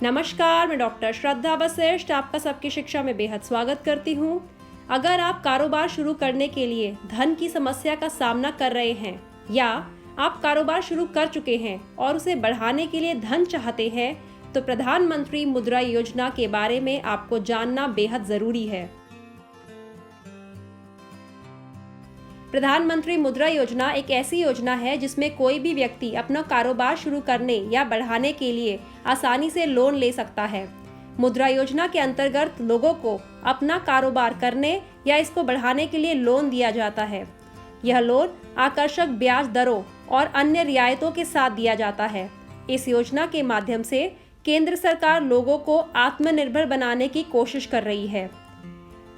नमस्कार, मैं डॉक्टर श्रद्धा वशिष्ठ आपका सबकी शिक्षा में बेहद स्वागत करती हूँ। अगर आप कारोबार शुरू करने के लिए धन की समस्या का सामना कर रहे हैं या आप कारोबार शुरू कर चुके हैं और उसे बढ़ाने के लिए धन चाहते हैं, तो प्रधानमंत्री मुद्रा योजना के बारे में आपको जानना बेहद जरूरी है। प्रधानमंत्री मुद्रा योजना एक ऐसी योजना है जिसमें कोई भी व्यक्ति अपना कारोबार शुरू करने या बढ़ाने के लिए आसानी से लोन ले सकता है। मुद्रा योजना के अंतर्गत लोगों को अपना कारोबार करने या इसको बढ़ाने के लिए लोन दिया जाता है। यह लोन आकर्षक ब्याज दरों और अन्य रियायतों के साथ दिया जाता है। इस योजना के माध्यम से केंद्र सरकार लोगों को आत्मनिर्भर बनाने की कोशिश कर रही है।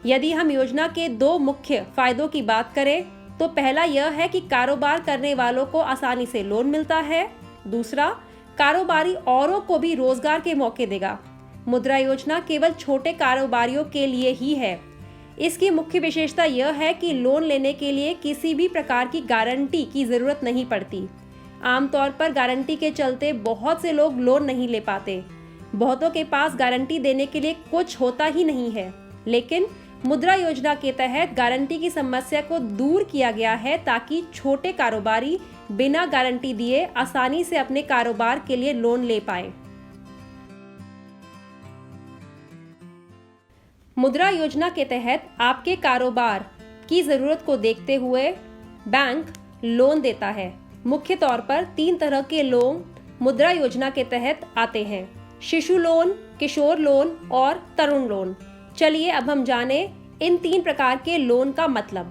यदि हम योजना के दो मुख्य फायदों की बात करें तो पहला यह है कि कारोबार करने वालों को आसानी से लोन मिलता है। दूसरा, कारोबारी औरों को भी रोजगार के मौके देगा। मुद्रा योजना केवल छोटे कारोबारियों के लिए ही है। इसकी मुख्य विशेषता यह है कि लोन लेने के लिए किसी भी प्रकार की गारंटी की जरूरत नहीं पड़ती। आमतौर पर गारंटी के चलते बहुत से लोग लोन नहीं ले पाते। बहुतों के पास गारंटी देने के लिए कुछ होता ही नहीं है, लेकिन मुद्रा योजना के तहत गारंटी की समस्या को दूर किया गया है ताकि छोटे कारोबारी बिना गारंटी दिए आसानी से अपने कारोबार के लिए लोन ले पाए। मुद्रा योजना के तहत आपके कारोबार की जरूरत को देखते हुए बैंक लोन देता है। मुख्य तौर पर 3 तरह के लोन मुद्रा योजना के तहत आते हैं: शिशु लोन, किशोर लोन और तरुण लोन। चलिए अब हम जाने इन 3 प्रकार के लोन का मतलब।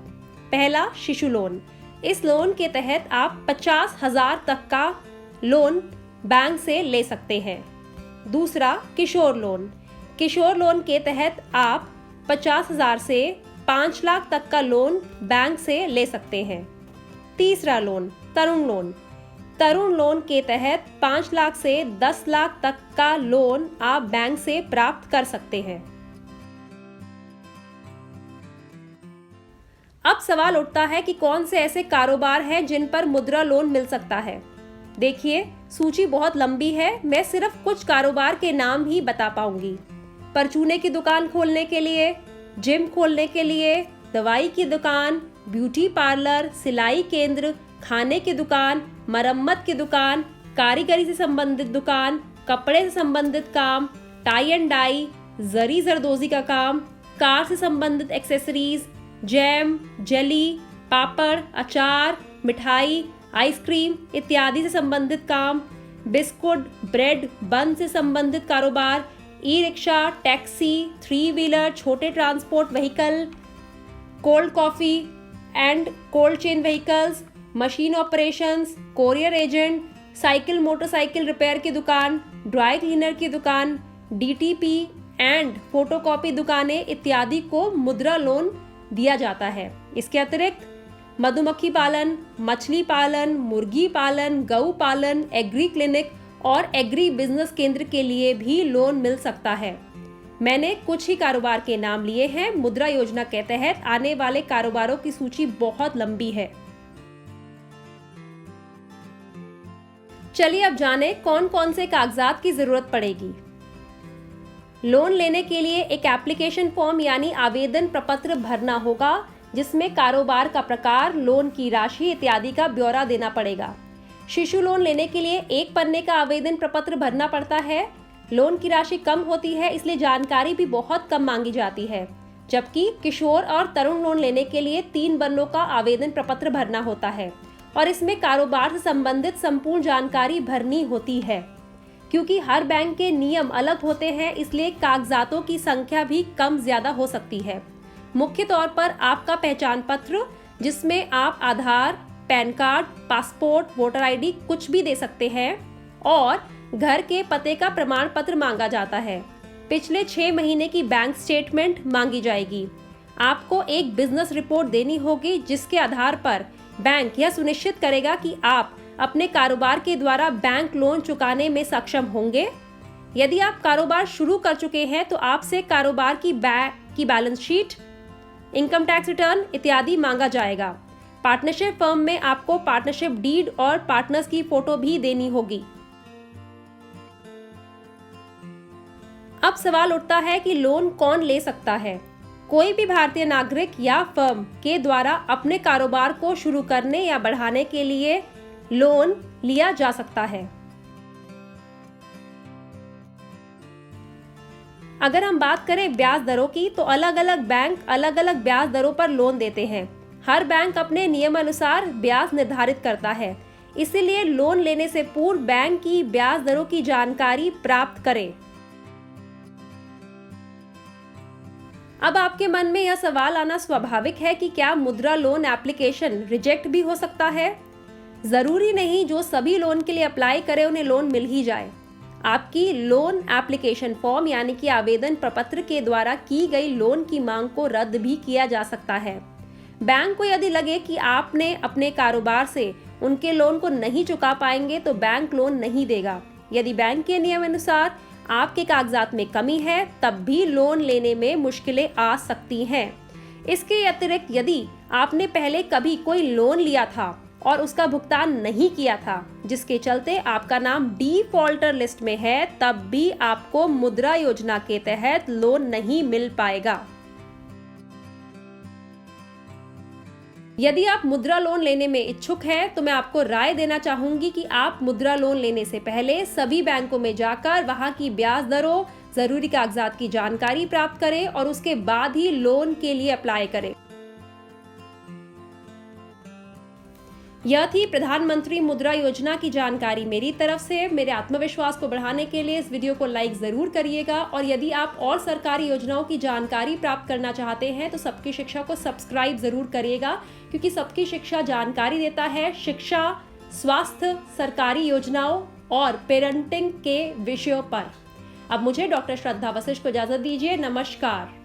पहला, शिशु लोन। इस लोन के तहत आप 50,000 तक का लोन बैंक से ले सकते हैं। दूसरा, किशोर लोन। किशोर लोन के तहत आप 50,000 से 5 लाख तक का लोन बैंक से ले सकते हैं। तीसरा लोन, तरुण लोन। तरुण लोन के तहत 5 लाख से 10 लाख तक का लोन आप बैंक से प्राप्त कर सकते हैं। अब सवाल उठता है कि कौन से ऐसे कारोबार हैं जिन पर मुद्रा लोन मिल सकता है। देखिए, सूची बहुत लंबी है, मैं सिर्फ कुछ कारोबार के नाम ही बता पाऊंगी। परचूने की दुकान खोलने के लिए, जिम खोलने के लिए, दवाई की दुकान, ब्यूटी पार्लर, सिलाई केंद्र, खाने की दुकान, मरम्मत की दुकान, कारीगरी से संबंधित दुकान, कपड़े से संबंधित काम, टाई एंड डाई, जरी जरदोजी का काम, कार से संबंधित एक्सेसरीज, जैम, जेली, पापड़, अचार, मिठाई, आइसक्रीम इत्यादि से संबंधित काम, बिस्कुट, ब्रेड, बन से संबंधित कारोबार, ई रिक्शा, टैक्सी, 3 व्हीलर, छोटे transport vehicle, cold coffee and cold chain vehicles, machine operations, courier agent, cycle motorcycle repair की दुकान, ड्राई क्लीनर की दुकान, डीटीपी एंड फोटोकॉपी दुकानें इत्यादि को मुद्रा लोन दिया जाता है। इसके अतिरिक्त मधुमक्खी पालन, मछली पालन, मुर्गी पालन, गऊ पालन, एग्री क्लिनिक और एग्री बिजनेस केंद्र के लिए भी लोन मिल सकता है। मैंने कुछ ही कारोबार के नाम लिए हैं। मुद्रा योजना के तहत आने वाले कारोबारों की सूची बहुत लंबी है। चलिए अब जाने कौन कौन से कागजात की जरूरत पड़ेगी। लोन लेने के लिए एक एप्लीकेशन फॉर्म यानी आवेदन प्रपत्र भरना होगा, जिसमें कारोबार का प्रकार, लोन की राशि इत्यादि का ब्यौरा देना पड़ेगा। शिशु लोन लेने के लिए 1 पन्ने का आवेदन प्रपत्र भरना पड़ता है। लोन की राशि कम होती है, इसलिए जानकारी भी बहुत कम मांगी जाती है, जबकि किशोर और तरुण लोन लेने के लिए 3 पन्नों का आवेदन प्रपत्र भरना होता है और इसमें कारोबार से संबंधित संपूर्ण जानकारी भरनी होती है। क्योंकि हर बैंक के नियम अलग होते हैं, इसलिए कागजातों की संख्या भी कम ज्यादा हो सकती है। मुख्य तौर पर आपका पहचान पत्र, जिसमें आप Aadhaar, PAN card, passport, voter ID कुछ भी दे सकते हैं, और घर के पते का प्रमाण पत्र मांगा जाता है। पिछले 6 महीने की बैंक स्टेटमेंट मांगी जाएगी। आपको एक बिजनेस रिपोर्ट देनी होगी, जिसके आधार पर बैंक यह सुनिश्चित करेगा कि आप अपने कारोबार के द्वारा बैंक लोन चुकाने में सक्षम होंगे। यदि आप कारोबार शुरू कर चुके हैं तो आपसे कारोबार की balance sheet, income tax return इत्यादि मांगा जाएगा। पार्टनरशिप फर्म में आपको पार्टनरशिप डीड और पार्टनर्स की फोटो भी देनी होगी। अब सवाल उठता है कि लोन कौन ले सकता है। कोई भी भारतीय नागरिक या फर्म के द्वारा अपने कारोबार को शुरू करने या बढ़ाने के लिए लोन लिया जा सकता है। अगर हम बात करें ब्याज दरों की, तो अलग अलग बैंक अलग अलग ब्याज दरों पर लोन देते हैं। हर बैंक अपने नियमानुसार ब्याज निर्धारित करता है, इसीलिए लोन लेने से पूर्व बैंक की ब्याज दरों की जानकारी प्राप्त करें। अब आपके मन में यह सवाल आना स्वाभाविक है कि क्या मुद्रा लोन एप्लीकेशन रिजेक्ट भी हो सकता है? जरूरी नहीं जो सभी लोन के लिए अप्लाई करे उन्हें लोन मिल ही जाए। आपकी लोन एप्लीकेशन फॉर्म यानी कि आवेदन प्रपत्र के द्वारा की गई लोन की मांग को रद्द भी किया जा सकता है। बैंक को यदि लगे कि आपने अपने कारोबार से उनके लोन को नहीं चुका पाएंगे तो बैंक लोन नहीं देगा। यदि बैंक के नियम अनुसार आपके कागजात में कमी है, तब भी लोन लेने में मुश्किलें आ सकती हैं। इसके अतिरिक्त यदि आपने पहले कभी कोई लोन लिया था और उसका भुगतान नहीं किया था, जिसके चलते आपका नाम डिफॉल्टर लिस्ट में है, तब भी आपको मुद्रा योजना के तहत लोन नहीं मिल पाएगा। यदि आप मुद्रा लोन लेने में इच्छुक हैं, तो मैं आपको राय देना चाहूंगी कि आप मुद्रा लोन लेने से पहले सभी बैंकों में जाकर वहां की ब्याज दरों, जरूरी कागजात की जानकारी प्राप्त करें और उसके बाद ही लोन के लिए अप्लाई करें। यह थी प्रधानमंत्री मुद्रा योजना की जानकारी मेरी तरफ से। मेरे आत्मविश्वास को बढ़ाने के लिए इस वीडियो को लाइक जरूर करिएगा और यदि आप और सरकारी योजनाओं की जानकारी प्राप्त करना चाहते हैं तो सबकी शिक्षा को सब्सक्राइब जरूर करिएगा, क्योंकि सबकी शिक्षा जानकारी देता है शिक्षा, स्वास्थ्य, सरकारी योजनाओं और पेरेंटिंग के विषयों पर। अब मुझे डॉक्टर श्रद्धा वशिष्ठ को इजाजत दीजिए। नमस्कार।